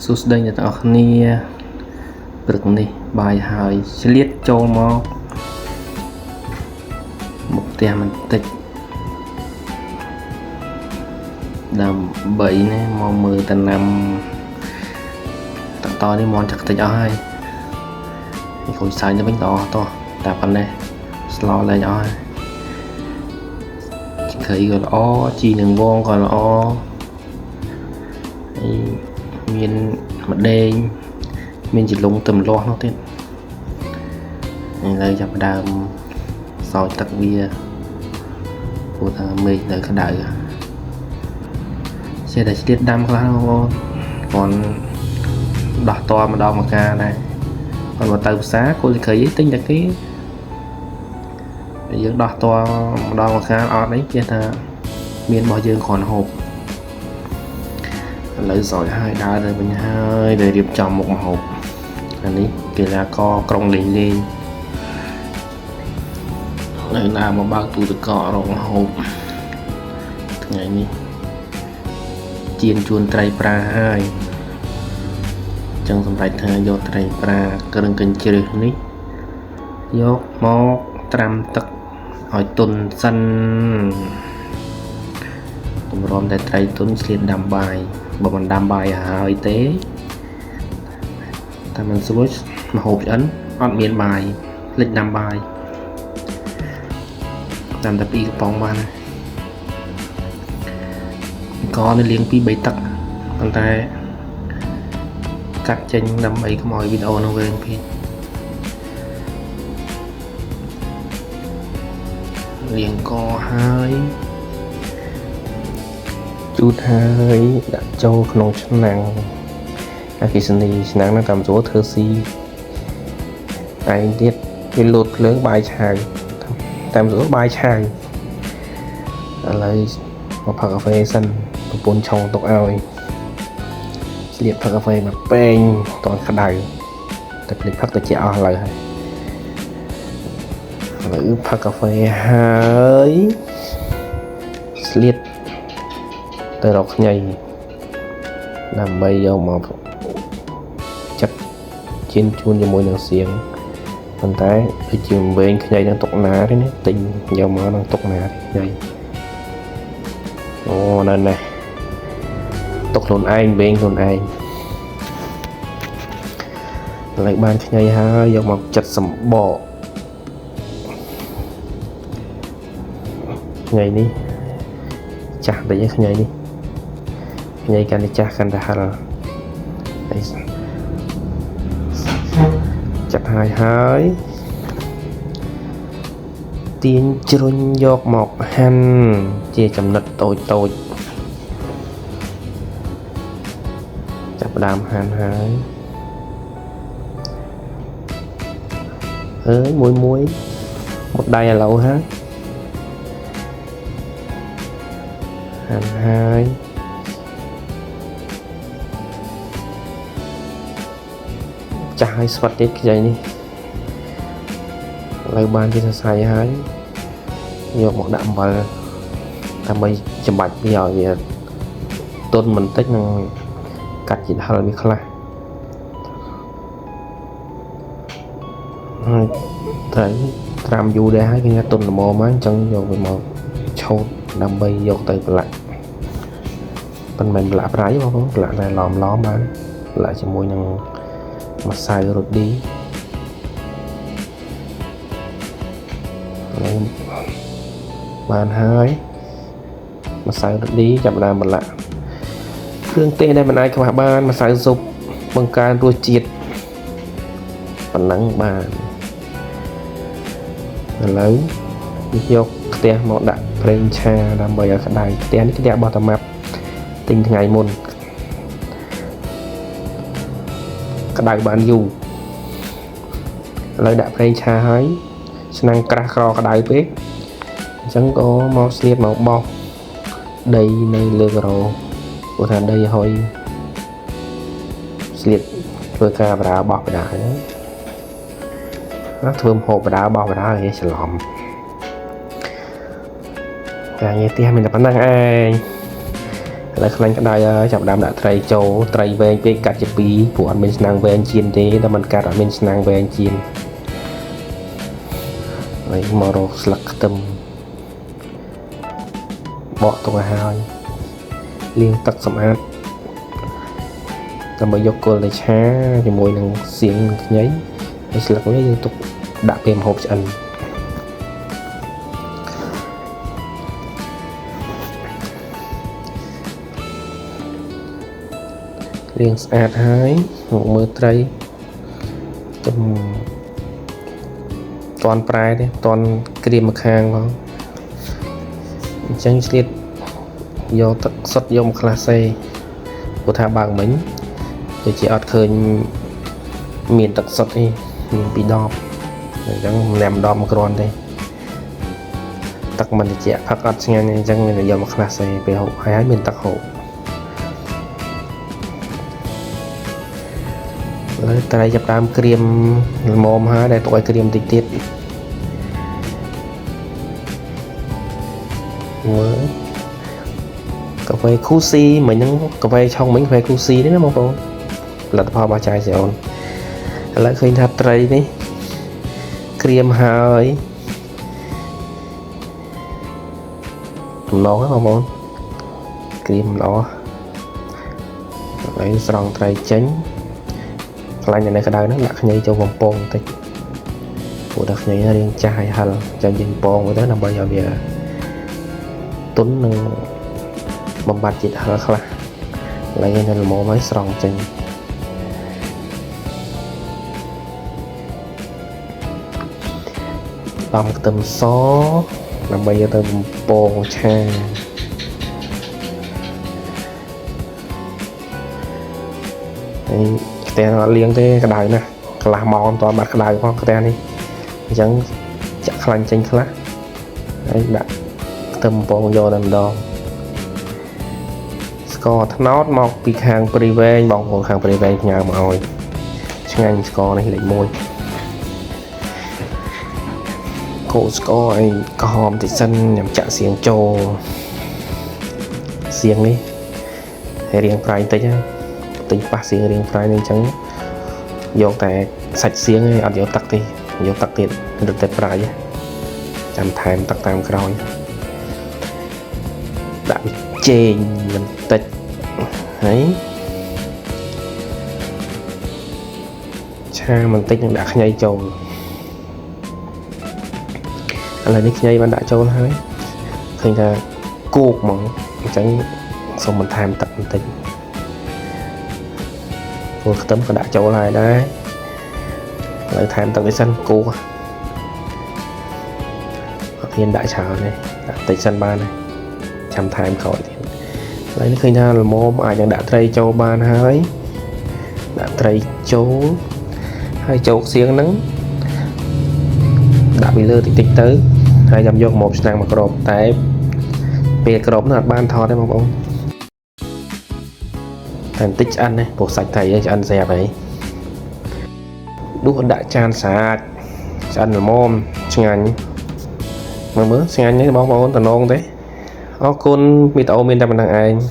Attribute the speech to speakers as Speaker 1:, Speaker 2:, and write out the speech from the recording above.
Speaker 1: សួស្តីអ្នកទាំងអស់គ្នាព្រឹកនេះបាយហើយឆ្លៀតចូលមកផ្ទះបន្តិចដើម្បីនេះមកមើលតំណាំតនេះមកចាក់តិចអស់ហើយគួយសាយទៅវិញតតែប៉ុណ្ណេះស្លោលែងអស់ហើយជ្រៃក៏ល្អជីនឹងវងក៏ល្អមានម្ដេងមានចលងទឹមលាស់នោះទៀតឥឡូវចាប់ដើមសោយទឹកវាព្រោះថាមេឃនៅក្តៅចេះតែឆ្លៀតដាំខ្លះគាត់ដោះតម្ដងមកការដែរគាត់មកទៅផ្សារគោលលិខិតទិញតែគេយើងដោះតម្ដងមកការអត់អីចេះថាមានរបស់យើងគ្រាន់ហូបឥឡូវសោយហើយដើរទៅវិញហើយđểរៀបចំមុខម្ហូបអានេះកីឡាករក្រុងលេងនៅណាមកបើកទូទឹកកករកម្ហូបថ្ងៃនេះជៀនជួនត្រីប្រាហើយចឹងសម្រាប់ថាយកត្រីប្រាគ្រឿងកញ្ជ្រឹះនេះយកមកត្រាំទឹកឲ្យទន់សិនតម្រាំតែត្រីទន់ឆ្លៀតដាំបាយបើមិនដាំបាយហើយទេតែមិនស្រួលម្ហូបឆ្អិនអត់មានបាយភ្លេចដាំបាយដាំតែ2កំប៉ុងបានក៏នៅលាង2-3ទឹកប៉ុន្តែកាត់ចេញដើម្បីកុំឲ្យវីដេអូនោះវែងពេកលាងកហើយជូតហើយដាក់ចូលក្នុងឆ្នាំងអគ្គិសនីឆ្នាំងហ្នឹងតាមស្រួលធ្វើស៊ីឯងទៀតវាលោតភ្លើងបាយឆៅតាមស្រួលបាយឆៅឥឡូវមកផឹកកាហ្វេសិនប្រពន្ធឆុងទុកឲ្យស្លៀកផឹកកាហ្វេមកពេងតក្តៅតែភ្លេចផឹកទៅជាអស់ឥឡូវហើយឥឡូវផឹកកាហ្វេហើយស្លៀកទៅរកខ្ញីដើម្បីយកមកចាត់ជៀនជួនជាមួយនឹងសៀងប៉ុន្តែដូចជាវែងខ្ញីនឹងទុកណាទេនេះទិញយកមកនឹងទុកណាទេខ្ញីអូនៅនេះទុកខ្លួនឯងវែងខ្លួនឯងឥឡូវបានខ្ញីហើយយកមកចាត់សម្បកខ្ញីនេះចាស់តិចខ្ញីនេះខ្ញីកាន់តែចាស់កាន់តែហិលចាត់ហើយទាញជ្រុញយកមកហាន់ជាចំណិតតូចចាប់ដើមហាន់ហើយមួយmộtដៃឥឡូវហើយហាន់ហើយចាស់ឲ្យស្វិតទៀតខ្ចីនេះឥឡូវបានជាសរសៃហើយយកមកដាក់អំបិលដើម្បីចម្បាច់វាឲ្យវាទន់បន្តិចនឹងកាត់ជាតិហឹរវាខ្លះហើយត្រូវត្រាំយូរដែរហើយវាទន់ល្មមហើយអញ្ចឹងយកវាមកឆូតដើម្បីយកទៅប្រឡាក់មិនមែនប្រឡាក់ប្រៃបងប្អូនប្រឡាក់តែឡំបានប្រឡាក់ជាមួយនឹងម្សៅរ៉ូឌីបានហើយម្សៅរ៉ូឌីចាប់ដើមប្រឡាក់គ្រឿងទេសដែលមិនអាចខ្វះបានម្សៅស៊ុបបង្កើនរសជាតិប៉ុណ្ណឹងបានឥឡូវយកខ្ទះមកដាក់ប្រេងឆាដើម្បីឲ្យក្តៅខ្ទះនេះខ្ទះបោះតាម៉ាប់ទិញថ្ងៃមុនក្តៅបានយូរឥឡូវដាក់ប្រេងឆាហើយឆ្នាំងក្រាស់ក្រក្តៅពេកអញ្ចឹងក៏មកស្លៀកមកបោះដីនៅលើការ៉ូព្រោះថាដីហុយស្លៀកធ្វើការបដាបោះបដាហ្នឹងធ្វើម្ហូបបដាបោះបដាឲ្យច្រឡំការងារផ្ទះមានតែប៉ុណ្ណឹងឯង lại khăn cái đai chậm đam đã tray châu tray về cái cắt chụp bí của anh bên nàng về chiên thế là mình cắt ở bên nàng về chiên lấy màu sặc tầm bọ tua hai liên tắc sầm át làm bởi dọc cô lấy chá thì mùi năng xiên nháy hay sặc với liên tục đã kèm hộp cho anh liên át hai một mưa tray tầm toàn prai đấy toàn cream mặc hàng không chẳng liệt do tật xuất do một classe của thà bằng mình để chỉ ọt khơi miền tật xuất đi miền bị đo chẳng làm đo một con đây tật mình chỉ phát ọt nghe chẳng là do một classe về hậu hai miền tật hậu tại chụp đam cream mồm ha để tụi cream tiết tiết cà phê Cusi mình những cà phê trong mình phê Cusi đấy nó không là bao ba chai rượu lại khi thật tray đi cream hơi nó không không cream nó lấy xong tray tránh lại nhà này cái đai nó đặt nhây cho vòng pon thì của đặt nhây nó riêng chai hal cho dân pon với đó là bây giờ về tuấn bầm bạch chị thở khla lại nên là một máy sòng chân bằng tầm số là bây giờ tầm pon cha tên nó liên tới cái đài nè là mòn toàn mặt cái đài con cái tên đi chẳng chắc lành tranh khá đấy đã tầm bông vô đầm đo score nốt một bị hàng privé bóng một hàng privé nhà mà hồi chẳng anh score này lại môi cô score anh có hòm thì sân nhằm chạm xiềng trồ xiềng đi hay riêng phải tới chứ tính ba xiềng riêng phải nên chẳng vô tại sạch xiềng ấy ăn vô tắc thì vô tắc tiền được tới phải chăm thèm tắc tam rồi đã bị chê mình tịch đấy cha mình tích đã nhây trầu là nick nhây bạn đã trâu hết thành ra cuộc mỏng tránh xong mình tham tận tình vừa tấm còn đã trâu lại đấy lại tham tận cái sân cua thiên đại trào này đã tịch sân ba này chăm tham khỏi lấy nó khi nào là mồm ai chẳng đã tray châu ban hơi đã tray châu hai châu xiên nắng đã bị lơ tích tới hai dòng vô một nàng mà cột tại về cột nó ban thò đấy mà bông thành tích ăn này bộ sạch thầy cho ăn dẹp ấy đũa đã chan sạch ăn là mồm chừng anh mà mới chừng anh nhé bóng bóng tần nông đấy con bị tàu bên trong thằng anh